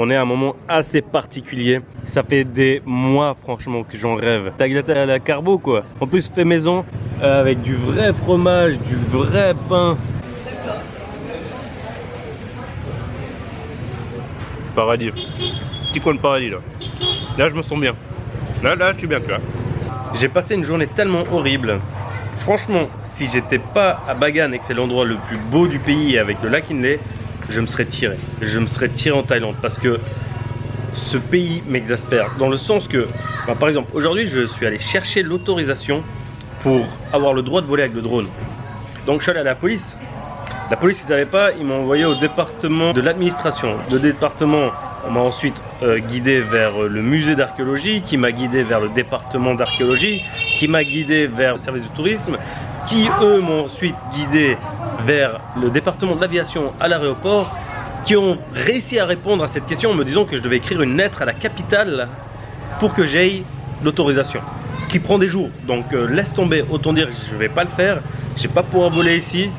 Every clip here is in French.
On est à un moment assez particulier. Ça fait des mois franchement que j'en rêve. Tagliatelle à la carbo quoi. En plus fait maison avec du vrai fromage, du vrai pain. Paradis. Petit coin de paradis là. Là je me sens bien. Là je suis bien tu vois. J'ai passé une journée tellement horrible. Franchement, si j'étais pas à Bagan et que c'est l'endroit le plus beau du pays avec le lac Inle, je me serais tiré. Je me serais tiré en Thaïlande parce que ce pays m'exaspère. Dans le sens que, par exemple, aujourd'hui je suis allé chercher l'autorisation pour avoir le droit de voler avec le drone. Donc je suis allé à la police. La police ils savaient pas, ils m'ont envoyé au département de l'administration. Le département m'a ensuite guidé vers le musée d'archéologie, qui m'a guidé vers le département d'archéologie, qui m'a guidé vers le service de tourisme, qui eux m'ont ensuite guidé vers le département de l'aviation à l'aéroport, qui ont réussi à répondre à cette question en me disant que je devais écrire une lettre à la capitale pour que j'aie l'autorisation, qui prend des jours. Donc laisse tomber, autant dire que je vais pas le faire. Je vais pas pouvoir voler ici,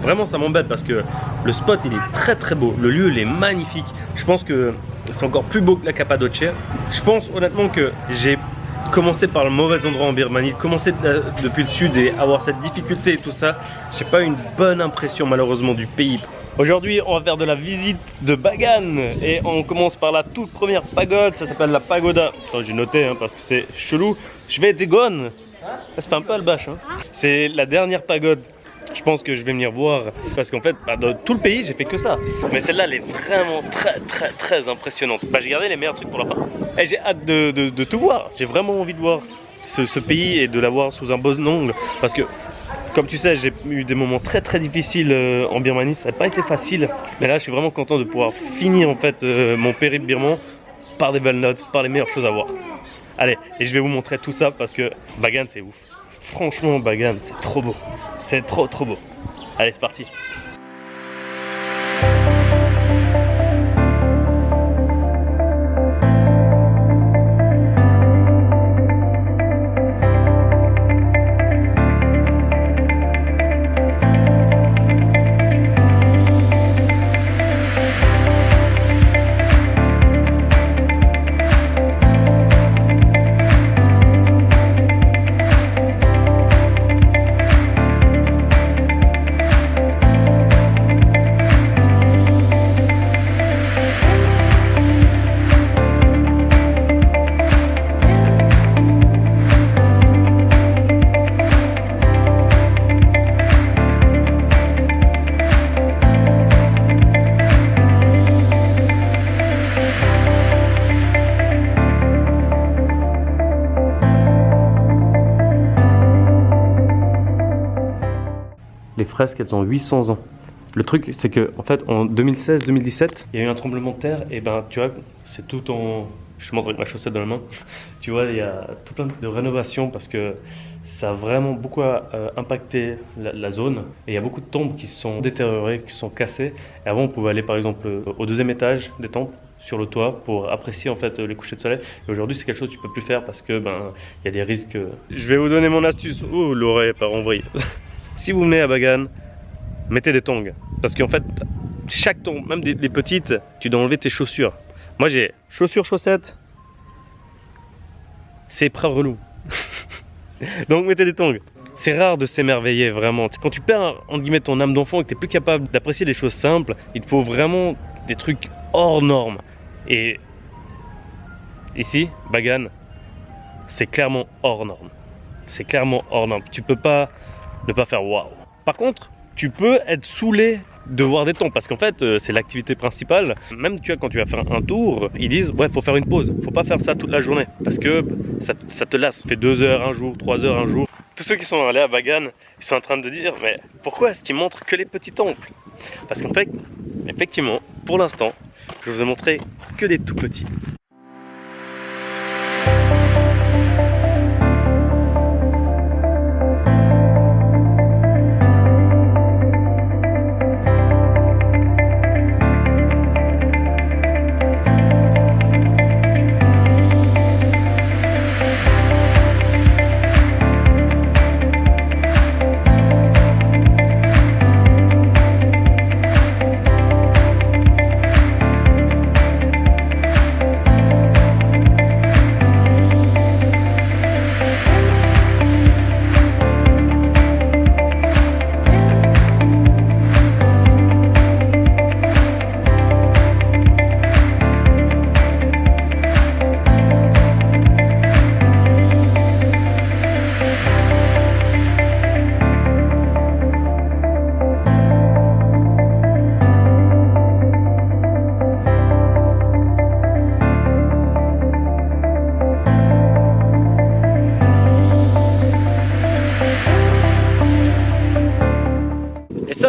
vraiment ça m'embête parce que le spot il est très très beau, le lieu il est magnifique. Je pense que c'est encore plus beau que la Cappadoce. Je pense honnêtement que j'ai commencé par le mauvais endroit en Birmanie, commencer depuis le sud et avoir cette difficulté et tout ça. J'ai pas une bonne impression malheureusement du pays. Aujourd'hui on va faire de la visite de Bagan et on commence par la toute première pagode, ça s'appelle la pagoda. J'ai noté parce que c'est chelou. Je vais être gone. Ça se fait un peu à le bâche hein. C'est la dernière pagode. Je pense que je vais venir voir parce qu'en fait dans tout le pays j'ai fait que ça. Mais celle-là elle est vraiment très impressionnante. J'ai gardé les meilleurs trucs pour la fin. Et j'ai hâte de tout voir. J'ai vraiment envie de voir ce pays et de l'avoir sous un bon angle. Parce que comme tu sais j'ai eu des moments très difficiles en Birmanie. Ça n'a pas été facile. Mais là je suis vraiment content de pouvoir finir en fait mon périple birman par des belles notes, par les meilleures choses à voir. Allez, et je vais vous montrer tout ça parce que Bagan c'est ouf. Franchement Bagan c'est trop beau. C'est trop beau. Allez c'est parti. Les fresques elles ont 800 ans. Le truc c'est que en fait en 2016-2017 il y a eu un tremblement de terre et tu vois c'est tout en... Je te montre avec ma chaussette dans la main. Tu vois il y a tout plein de rénovations parce que ça a vraiment beaucoup impacté la zone. Et il y a beaucoup de temples qui sont détériorés, qui sont cassés. Et avant on pouvait aller par exemple au deuxième étage des temples sur le toit pour apprécier en fait les couchers de soleil. Et aujourd'hui c'est quelque chose que tu peux plus faire parce que il y a des risques. Je vais vous donner mon astuce. Oh l'oreille part en vrille. Si vous venez à Bagan, mettez des tongs. Parce qu'en fait, chaque tong, même les petites, tu dois enlever tes chaussures. Moi j'ai chaussures, chaussettes. C'est très relou. Donc mettez des tongs. C'est rare de s'émerveiller vraiment. Quand tu perds entre guillemets ton âme d'enfant et que tu n'es plus capable d'apprécier des choses simples, il te faut vraiment des trucs hors normes. Et ici, Bagan, c'est clairement hors norme. C'est clairement hors norme. Tu peux pas ne pas faire waouh. Par contre, tu peux être saoulé de voir des temples parce qu'en fait c'est l'activité principale. Même tu vois quand tu vas faire un tour, ils disent ouais faut faire une pause, faut pas faire ça toute la journée parce que ça te lasse. Fait 2 heures un jour, 3 heures un jour. Tous ceux qui sont allés à Bagan, ils sont en train de dire mais pourquoi est-ce qu'ils montrent que les petits temples? Parce qu'en fait, effectivement, pour l'instant, je vous ai montré que des tout petits.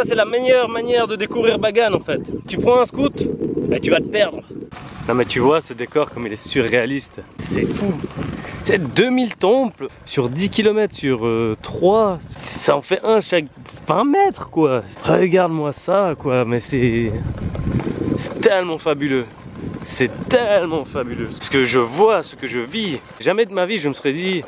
c'est la meilleure manière de découvrir Bagan en fait. Tu prends un scout et tu vas te perdre. Non mais tu vois ce décor comme il est surréaliste. C'est fou. C'est 2000 temples sur 10 km sur 3. Ça en fait un chaque 20 mètres quoi. Regarde-moi ça quoi. Mais c'est tellement fabuleux. C'est tellement fabuleux. Parce que je vois ce que je vis. Jamais de ma vie je me serais dit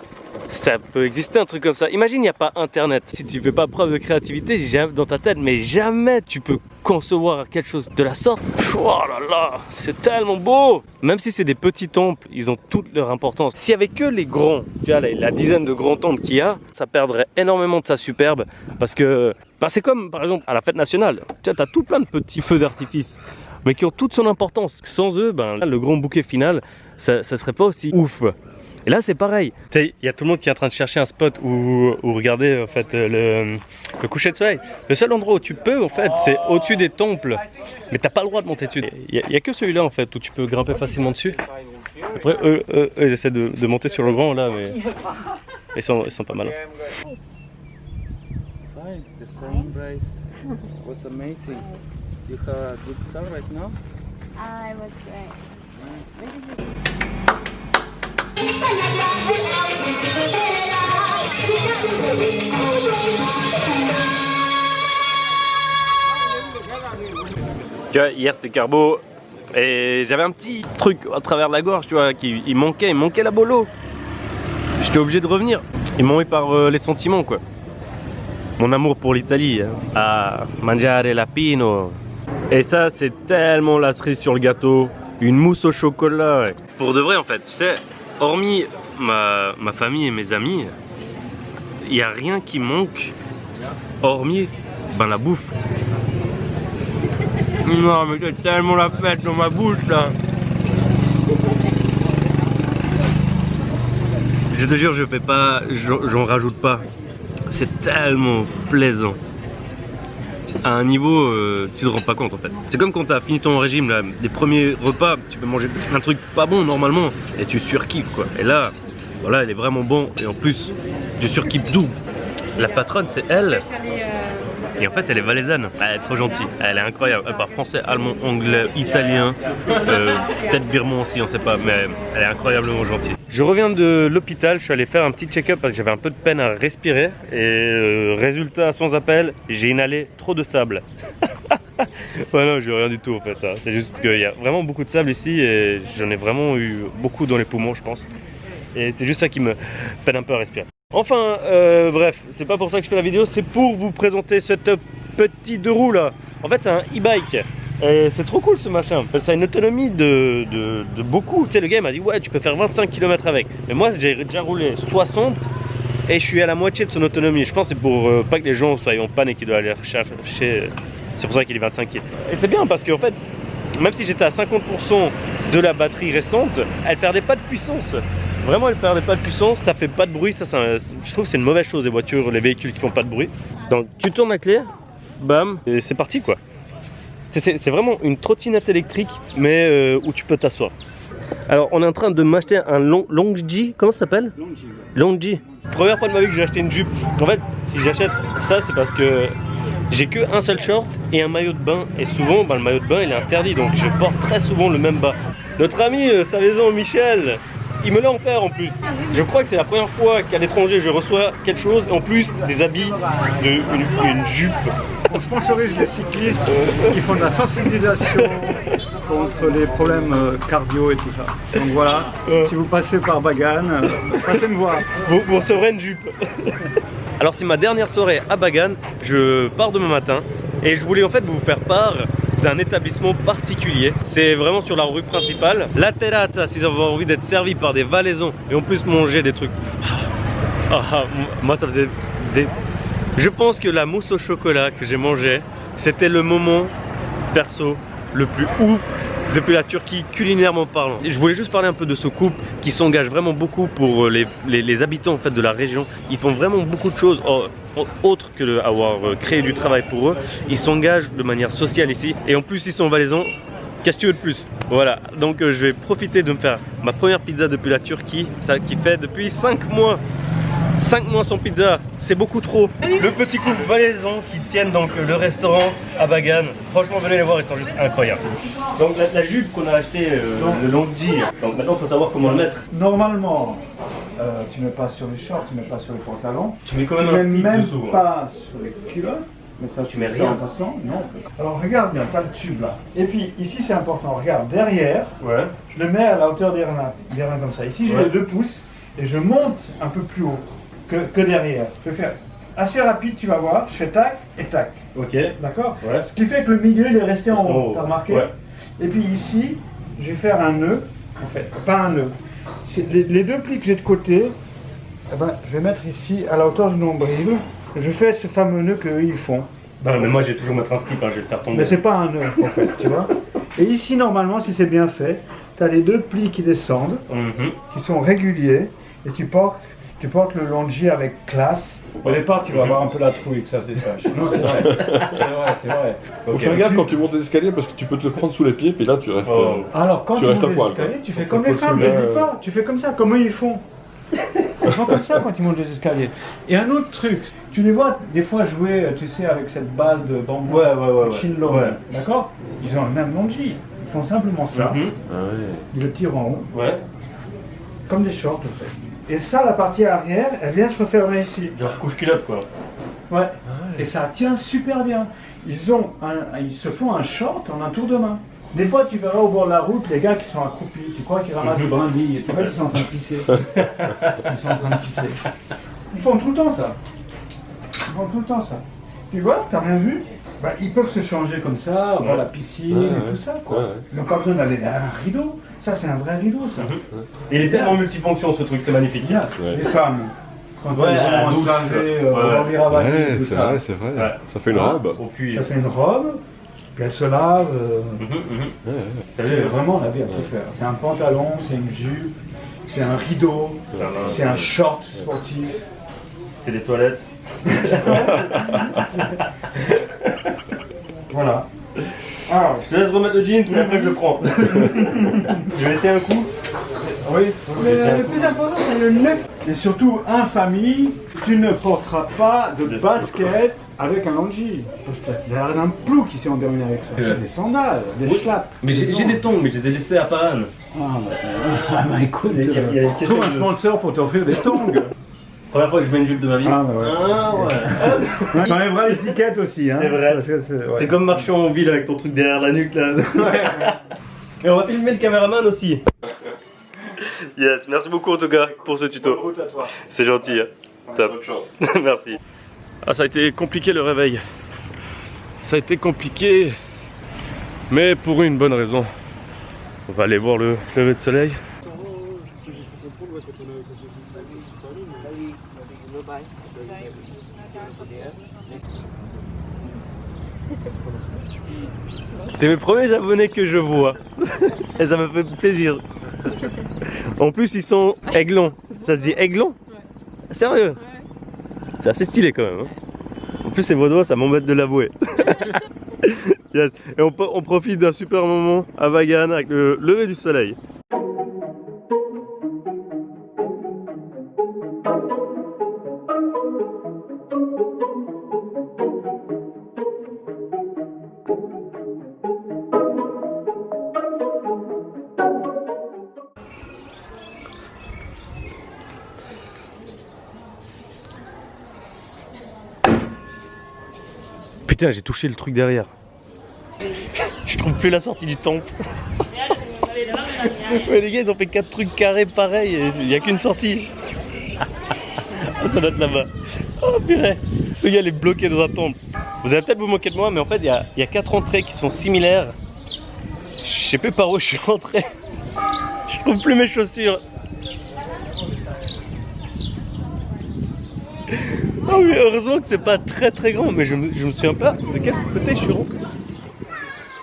ça peut exister un truc comme ça. Imagine il n'y a pas internet. Si tu fais pas preuve de créativité dans ta tête, mais jamais tu peux concevoir quelque chose de la sorte. Oh là là, c'est tellement beau. Même si c'est des petits temples, ils ont toute leur importance. S'il y avait que les grands, tu vois la dizaine de grands temples qu'il y a, ça perdrait énormément de sa superbe. Parce que c'est comme par exemple à la fête nationale. Tu vois, as tout plein de petits feux d'artifice, mais qui ont toute son importance. Sans eux, le grand bouquet final, ça serait pas aussi ouf. Et là c'est pareil, il y a tout le monde qui est en train de chercher un spot où regarder en fait, le coucher de soleil. Le seul endroit où tu peux en fait c'est au-dessus des temples, mais t'as pas le droit de monter dessus. Il y a que celui-là en fait où tu peux grimper facilement dessus. Après eux ils essaient de monter sur le grand là, mais ils sont pas mal. Fine, the sunrise was amazing. You have a good sunrise now? It was great. Tu vois, hier c'était carbo et j'avais un petit truc à travers la gorge, tu vois, il manquait la bolo. J'étais obligé de revenir. Ils m'ont eu par les sentiments quoi. Mon amour pour l'Italie, à mangiare lapino. Et ça c'est tellement la cerise sur le gâteau, une mousse au chocolat. Pour de vrai en fait, tu sais, hormis ma famille et mes amis, il n'y a rien qui manque, hormis la bouffe. Non mais c'est tellement la fête dans ma bouche là. Je te jure, je fais pas, j'en rajoute pas. C'est tellement plaisant. À un niveau, tu te rends pas compte en fait. C'est comme quand tu as fini ton régime là, les premiers repas, tu peux manger un truc pas bon normalement et tu surkiffes quoi. Et là, voilà, il est vraiment bon et en plus, je surkiffe double. La patronne, c'est elle. Et en fait, elle est valaisanne. Elle est trop gentille. Elle est incroyable. Elle parle français, allemand, anglais, italien, peut-être birman aussi, on sait pas, mais elle est incroyablement gentille. Je reviens de l'hôpital, je suis allé faire un petit check-up parce que j'avais un peu de peine à respirer. Et résultat, sans appel, j'ai inhalé trop de sable. Ouais, non, j'ai rien du tout en fait. C'est juste qu'il y a vraiment beaucoup de sable ici et j'en ai vraiment eu beaucoup dans les poumons, je pense. Et c'est juste ça qui me peine un peu à respirer. Enfin, bref, c'est pas pour ça que je fais la vidéo, c'est pour vous présenter cette petit deux roues là. En fait, c'est un e-bike. Et c'est trop cool ce machin. Ça a une autonomie de beaucoup. Tu sais, le gars m'a dit ouais, tu peux faire 25 km avec. Mais moi, j'ai déjà roulé 60 et je suis à la moitié de son autonomie. Je pense que c'est pour pas que les gens soient en panne et qu'ils doivent aller chercher. C'est pour ça qu'il est 25 kg. Et c'est bien parce qu'en fait, même si j'étais à 50% de la batterie restante, elle perdait pas de puissance. Vraiment, elle perdait pas de puissance, ça fait pas de bruit. Ça, je trouve que c'est une mauvaise chose, les voitures, les véhicules qui font pas de bruit. Donc, tu tournes la clé, bam, et c'est parti quoi. C'est vraiment une trottinette électrique, mais où tu peux t'asseoir. Alors, on est en train de m'acheter un Longji, comment ça s'appelle? Longji. Première fois de ma vie que j'ai acheté une jupe. En fait, si j'achète ça, c'est parce que j'ai que un seul short et un maillot de bain. Et souvent, le maillot de bain, il est interdit, donc je porte très souvent le même bas. Notre ami Savaison Michel, il me l'a offert en plus. Je crois que c'est la première fois qu'à l'étranger je reçois quelque chose, en plus des habits, une jupe. On sponsorise les cyclistes qui font de la sensibilisation contre les problèmes cardio et tout ça. Donc voilà, si vous passez par Bagan, passez me voir. Vous recevrez une jupe. Alors c'est ma dernière soirée à Bagan, je pars demain matin et je voulais en fait vous faire part d'un établissement particulier. C'est vraiment sur la rue principale. La Terrazza, si vous avez envie d'être servi par des Valaisans et en plus manger des trucs. Moi ça faisait des... Je pense que la mousse au chocolat que j'ai mangé, c'était le moment perso le plus ouf depuis la Turquie culinairement parlant. Et je voulais juste parler un peu de ce couple qui s'engage vraiment beaucoup pour les habitants en fait, de la région. Ils font vraiment beaucoup de choses autres que avoir créé du travail pour eux. Ils s'engagent de manière sociale ici et en plus ils sont valaisans. Qu'est-ce que tu veux de plus? Voilà, donc je vais profiter de me faire ma première pizza depuis la Turquie, ça qui fait depuis 5 mois. 5 mois sans pizza, c'est beaucoup trop. Le petit couple valaisan qui tiennent donc le restaurant à Bagan. Franchement, venez les voir, ils sont juste incroyables. Donc la jupe qu'on a acheté, le longji. Donc maintenant, il faut savoir comment le mettre. Normalement, tu mets pas sur les shorts, tu mets pas sur les pantalons. Tu mets quand même Tu un mets stick même dessous. pas sur les culottes. Mais ça, Tu mets fais ça rien. en passant. Non. Alors regarde bien, t'as le tube là. Et puis ici c'est important, regarde, derrière, Ouais. je le mets à la hauteur des reins comme ça. Ici j'ai Ouais. les 2 pouces et je monte un peu plus haut que derrière. Je vais faire assez rapide, tu vas voir. Je fais tac et tac. Ok. D'accord. Ouais. Ce qui fait que le milieu il est resté en haut. Oh, T'as remarqué? ouais. Et puis ici, je vais faire un nœud. En fait, pas un nœud. C'est les 2 plis que j'ai de côté. Eh ben, je vais mettre ici à la hauteur du nombril. Je fais ce fameux nœud qu'eux ils font. Non, mais moi, je vais toujours mettre un slip, hein, je vais le faire tomber. Mais c'est pas un nœud en fait, tu vois. Et ici, normalement, si c'est bien fait, tu as les 2 plis qui descendent, Mhm. qui sont réguliers, et tu portes le longji avec classe. Au départ, tu vas avoir un peu la trouille que ça se détache. Non, c'est vrai. C'est vrai. Faut Ok. faire gaffe quand tu montes les escaliers parce que tu peux te le prendre sous les pieds, puis là tu restes. Oh. Alors, quand Tu tu restes montes à les poil, escaliers, quoi. tu fais comme les femmes, Ouais, n'oublie ouais. pas. Tu fais comme ça, comme eux ils font. Ils font comme ça quand ils montent les escaliers. Et un autre truc, tu les vois des fois jouer, tu sais, avec cette balle de bambou, Ouais, ouais, ouais, de ouais. Shinlong, Ouais. d'accord? Ils ont le même longji. Ils font simplement ça. Mhm. Ah ouais. Ils le tirent en haut, Ouais. comme des shorts en fait. Et ça, la partie arrière, elle vient se refermer ici. Genre couche culotte, quoi. Ouais. Et ça tient super bien. Ils se font un short en un tour de main. Des fois, tu verras au bord de la route les gars qui sont accroupis. Tu crois qu'ils ramassent des brindilles. Tu vois qu'ils sont en train de pisser. Ils sont en train de pisser. Ils font tout le temps ça. Ils font tout le temps ça. Tu vois, t'as rien vu? Bah, ils peuvent se changer comme ça, voir la piscine Ouais, et ouais. tout ça, quoi. Ouais, ouais. Ils n'ont pas besoin d'aller derrière un rideau. Ça, c'est un vrai rideau, ça. Et il est tellement multifonction, ce truc, c'est magnifique. Bien. Ouais. Les femmes, quand Ouais, elles à la vont se douche, laver, ouais. voir les ravages, Ouais, tout c'est ça. vrai, c'est vrai. Ouais. Ça fait une Ah, robe. au puits. Ça fait une robe, puis elle se lave. Mhm, mhm. Ouais, ouais. T'as C'est vu, vraiment la vie à tout faire. C'est un pantalon, c'est une jupe, c'est un rideau, c'est un short sportif. c'est des toilettes. Voilà. Alors, Je te laisse remettre le jean, c'est après que je le prends. Je vais essayer un coup. oui, mais c'est un le plus important c'est le nœud. Et surtout, en famille, tu ne porteras pas de basket avec un longji. Parce qu'il y a un plouc qui s'est endormi avec ça. Ouais. Des sandales, des schlaps. Mais j'ai des tongs, mais je les ai laissés à Pahan. Ah bah écoute, Il y a une question trouve un de- sponsor pour t'offrir des tongs. Première fois que je mets une jupe de ma vie. Ah, bah ouais. Ah, ouais. T'enlèveras l'étiquette aussi, hein. C'est vrai. Parce que ouais. C'est comme marcher en ville avec ton truc derrière la nuque là. Et on va filmer le caméraman aussi. Yes, merci beaucoup en tout cas pour ce tuto. Route à toi. C'est gentil. Top. Bonne chance. Merci. Ah, ça a été compliqué le réveil. Ça a été compliqué, mais pour une bonne raison. On va aller voir le lever de soleil. C'est mes premiers abonnés que je vois. Et ça me fait plaisir. En plus, ils sont aiglons. Ça se dit aiglon? Sérieux? C'est assez stylé quand même. Hein. En plus, c'est vaudois, ça m'embête de l'avouer. Yes. Et on profite d'un super moment à Bagan avec le lever du soleil. Putain, j'ai touché le truc derrière. Je trouve plus la sortie du temple. Ouais, les gars, ils ont fait 4 trucs carrés pareils et il n'y a qu'une sortie. Ça doit être là-bas. Oh purée. Le gars, il est bloqué dans un temple. Vous allez peut-être vous moquer de moi, mais en fait, il y a 4 entrées qui sont similaires. Je sais plus par où je suis rentré. Je trouve plus mes chaussures. Ah oui, heureusement que c'est pas très très grand, mais je me souviens pas de quel côté je suis rentré.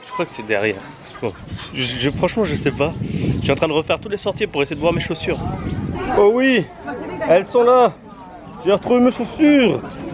Je crois que c'est derrière. Bon, franchement, je sais pas. Je suis en train de refaire tous les sorties pour essayer de voir mes chaussures. Oh oui, elles sont là. J'ai retrouvé mes chaussures.